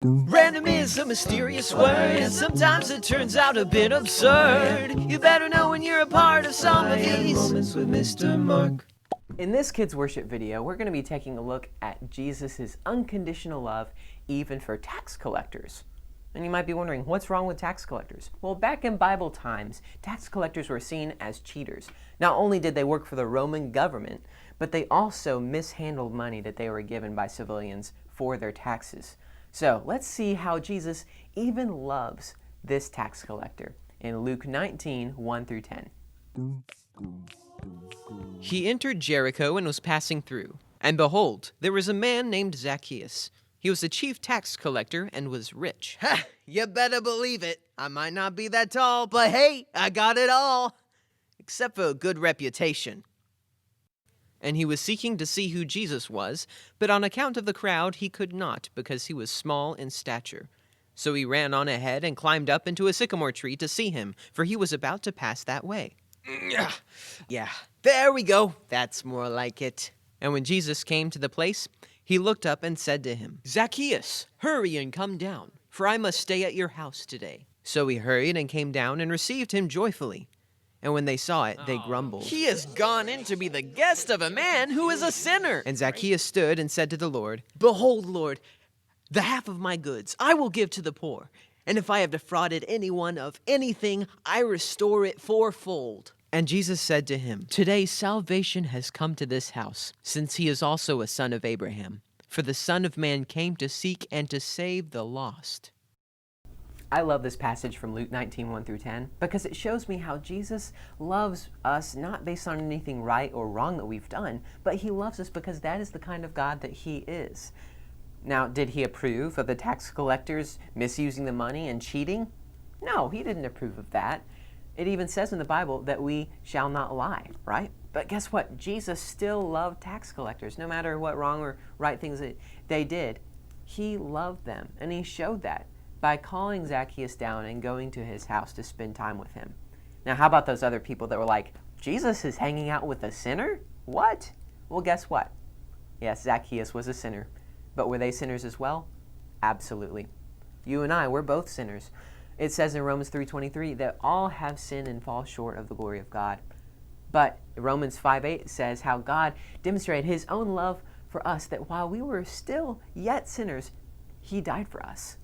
Random is a mysterious word, and sometimes it turns out a bit absurd. You better know when you're a part of some of these Moments with Mr. Mark. In this Kids Worship video, we're going to be taking a look at Jesus' unconditional love even for tax collectors. And you might be wondering, what's wrong with tax collectors? Well, back in Bible times, tax collectors were seen as cheaters. Not only did they work for the Roman government, but they also mishandled money that they were given by civilians for their taxes. So let's see how Jesus even loves this tax collector in Luke 19, 1 through 10. He entered Jericho and was passing through. And behold, there was a man named Zacchaeus. He was the chief tax collector and was rich. Ha! You better believe it. I might not be that tall, but hey, I got it all. Except for a good reputation. And he was seeking to see who Jesus was, but on account of the crowd he could not, because he was small in stature. So he ran on ahead and climbed up into a sycamore tree to see him, for he was about to pass that way. Yeah, there we go. That's more like it. And when Jesus came to the place, he looked up and said to him, Zacchaeus, hurry and come down, for I must stay at your house today. So he hurried and came down and received him joyfully. And when they saw it, they grumbled. He has gone in to be the guest of a man who is a sinner. And Zacchaeus stood and said to the Lord, Behold, Lord, the half of my goods I will give to the poor. And if I have defrauded anyone of anything, I restore it fourfold. And Jesus said to him, Today salvation has come to this house, since he is also a son of Abraham. For the Son of Man came to seek and to save the lost. I love this passage from Luke 19, 1 through 10, because it shows me how Jesus loves us not based on anything right or wrong that we've done, but he loves us because that is the kind of God that he is. Now, did he approve of the tax collectors misusing the money and cheating? No, he didn't approve of that. It even says in the Bible that we shall not lie, right? But guess what? Jesus still loved tax collectors, no matter what wrong or right things that they did. He loved them, and he showed that by calling Zacchaeus down and going to his house to spend time with him. Now, how about those other people that were like, Jesus is hanging out with a sinner? What? Well, guess what? Yes, Zacchaeus was a sinner. But were they sinners as well? Absolutely. You and I, we're both sinners. It says in Romans 3:23 that all have sinned and fall short of the glory of God. But Romans 5:8 says how God demonstrated his own love for us, that while we were still yet sinners, he died for us.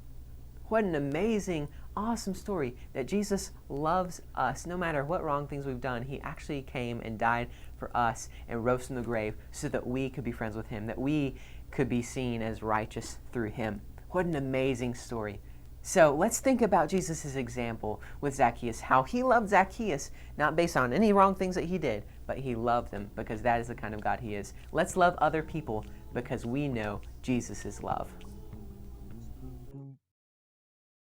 What an amazing, awesome story that Jesus loves us. No matter what wrong things we've done, he actually came and died for us and rose from the grave so that we could be friends with him, that we could be seen as righteous through him. What an amazing story. So let's think about Jesus' example with Zacchaeus, how he loved Zacchaeus, not based on any wrong things that he did, but he loved them because that is the kind of God he is. Let's love other people because we know Jesus' love.